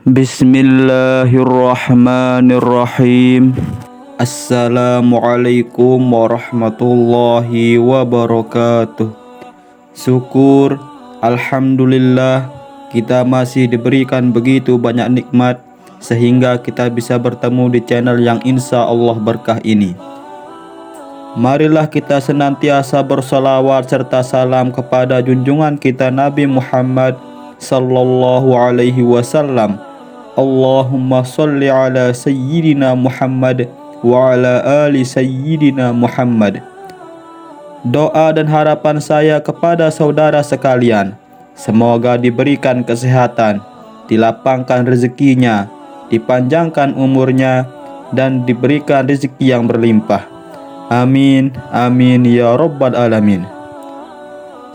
Bismillahirrahmanirrahim. Assalamualaikum warahmatullahi wabarakatuh. Syukur, alhamdulillah, kita masih diberikan begitu banyak nikmat sehingga kita bisa bertemu di channel yang insya Allah berkah ini. Marilah kita senantiasa bersalawat serta salam kepada junjungan kita Nabi Muhammad sallallahu alaihi wasallam. Allahumma sholli ala sayyidina Muhammad wa ala ali sayyidina Muhammad. Doa dan harapan saya kepada saudara sekalian, semoga diberikan kesehatan, dilapangkan rezekinya, dipanjangkan umurnya, dan diberikan rezeki yang berlimpah. Amin, amin ya rabbal alamin.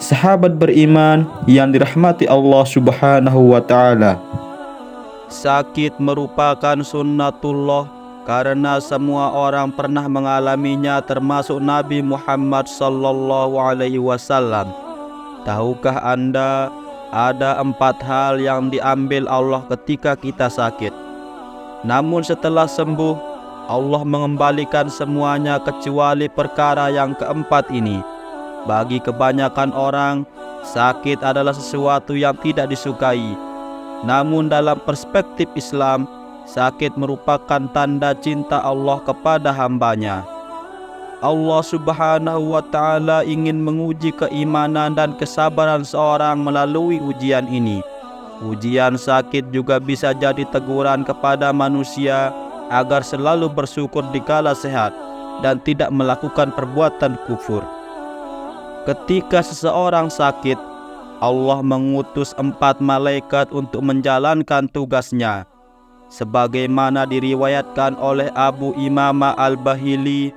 Sahabat beriman yang dirahmati Allah subhanahu wa ta'ala, sakit merupakan sunnatullah karena semua orang pernah mengalaminya, termasuk Nabi Muhammad sallallahu alaihi wasallam. Tahukah Anda, ada 4 hal yang diambil Allah ketika kita sakit. Namun setelah sembuh, Allah mengembalikan semuanya kecuali perkara yang keempat ini. Bagi kebanyakan orang, sakit adalah sesuatu yang tidak disukai. Namun dalam perspektif Islam, sakit merupakan tanda cinta Allah kepada hambanya. Allah subhanahu wa ta'ala ingin menguji keimanan dan kesabaran seorang melalui ujian ini. Ujian sakit juga bisa jadi teguran kepada manusia agar selalu bersyukur dikala sehat dan tidak melakukan perbuatan kufur. Ketika seseorang sakit, Allah mengutus 4 malaikat untuk menjalankan tugasnya. Sebagaimana diriwayatkan oleh Abu Imamah Al-Bahili,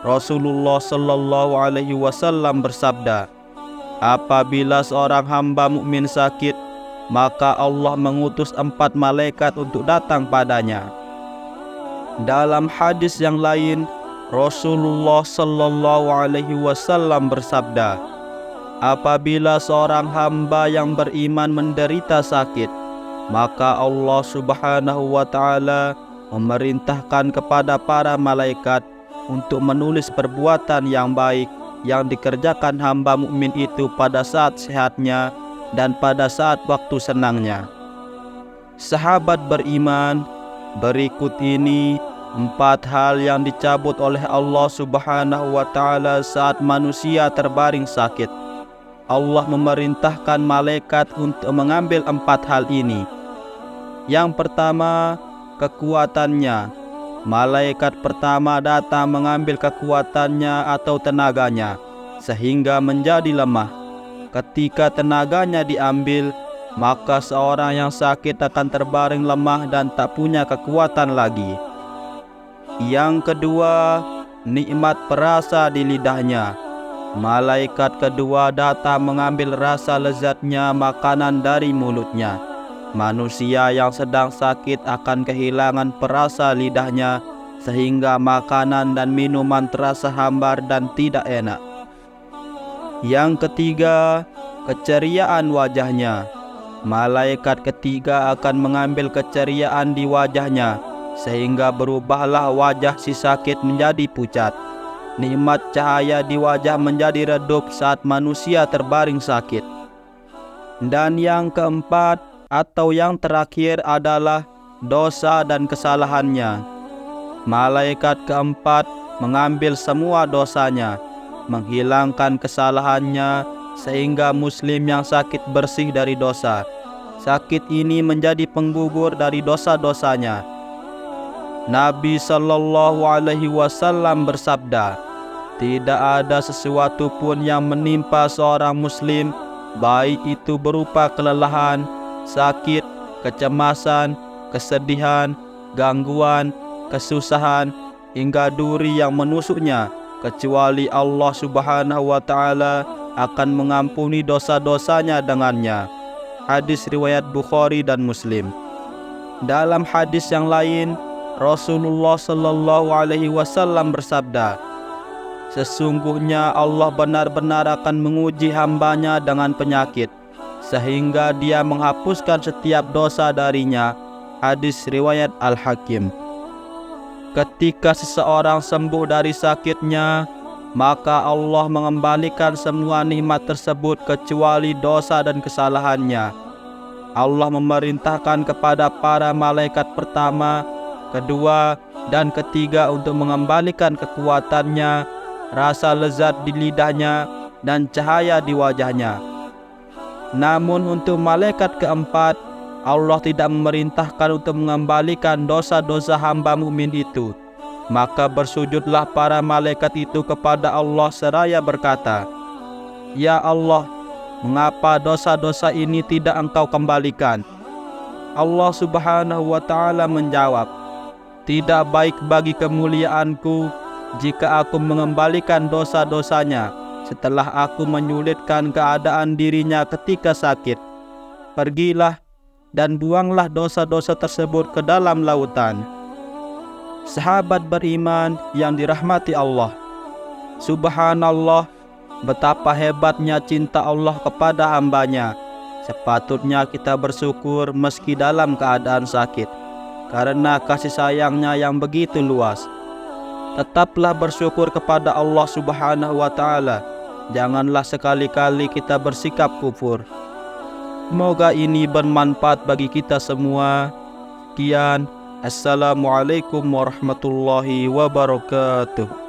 Rasulullah sallallahu alaihi wasallam bersabda, apabila seorang hamba mukmin sakit, maka Allah mengutus 4 malaikat untuk datang padanya. Dalam hadis yang lain, Rasulullah sallallahu alaihi wasallam bersabda, apabila seorang hamba yang beriman menderita sakit, maka Allah subhanahu wa ta'ala memerintahkan kepada para malaikat untuk menulis perbuatan yang baik yang dikerjakan hamba mukmin itu pada saat sehatnya dan pada saat waktu senangnya. Sahabat beriman, berikut ini 4 hal yang dicabut oleh Allah subhanahu wa ta'ala saat manusia terbaring sakit. Allah memerintahkan malaikat untuk mengambil 4 hal ini. Yang pertama, kekuatannya. Malaikat pertama datang mengambil kekuatannya atau tenaganya, sehingga menjadi lemah. Ketika tenaganya diambil, maka seorang yang sakit akan terbaring lemah dan tak punya kekuatan lagi. Yang kedua, nikmat perasa di lidahnya. Malaikat kedua datang mengambil rasa lezatnya makanan dari mulutnya. Manusia yang sedang sakit akan kehilangan perasa lidahnya, sehingga makanan dan minuman terasa hambar dan tidak enak. Yang ketiga, keceriaan wajahnya. Malaikat ketiga akan mengambil keceriaan di wajahnya, sehingga berubahlah wajah si sakit menjadi pucat. Nikmat cahaya di wajah menjadi redup saat manusia terbaring sakit. Dan yang keempat atau yang terakhir adalah dosa dan kesalahannya. Malaikat keempat mengambil semua dosanya, menghilangkan kesalahannya, sehingga muslim yang sakit bersih dari dosa. Sakit ini menjadi penggugur dari dosa-dosanya. Nabi sallallahu alaihi wasallam bersabda, tidak ada sesuatu pun yang menimpa seorang muslim, baik itu berupa kelelahan, sakit, kecemasan, kesedihan, gangguan, kesusahan, hingga duri yang menusuknya, kecuali Allah subhanahu wa ta'ala akan mengampuni dosa-dosanya dengannya. Hadis riwayat Bukhari dan Muslim. Dalam hadis yang lain, Rasulullah sallallahu alaihi wasallam bersabda, sesungguhnya Allah benar-benar akan menguji hambanya dengan penyakit, sehingga dia menghapuskan setiap dosa darinya. Hadis riwayat Al-Hakim. Ketika seseorang sembuh dari sakitnya, maka Allah mengembalikan semua nikmat tersebut kecuali dosa dan kesalahannya. Allah memerintahkan kepada para malaikat pertama, kedua, dan ketiga untuk mengembalikan kekuatannya, rasa lezat di lidahnya, dan cahaya di wajahnya. Namun untuk malaikat keempat, Allah tidak memerintahkan untuk mengembalikan dosa-dosa hamba mukmin itu. Maka bersujudlah para malaikat itu kepada Allah seraya berkata, "Ya Allah, mengapa dosa-dosa ini tidak Engkau kembalikan?" Allah Subhanahu wa ta'ala menjawab, "Tidak baik bagi kemuliaanku jika aku mengembalikan dosa-dosanya setelah aku menyulitkan keadaan dirinya ketika sakit. Pergilah dan buanglah dosa-dosa tersebut ke dalam lautan." Sahabat beriman yang dirahmati Allah, subhanallah, betapa hebatnya cinta Allah kepada hambanya. Sepatutnya kita bersyukur meski dalam keadaan sakit, karena kasih sayangnya yang begitu luas. Tetaplah bersyukur kepada Allah Subhanahu wa ta'ala. Janganlah sekali-kali kita bersikap kufur. Semoga ini bermanfaat bagi kita semua. Sekian, Assalamualaikum warahmatullahi wabarakatuh.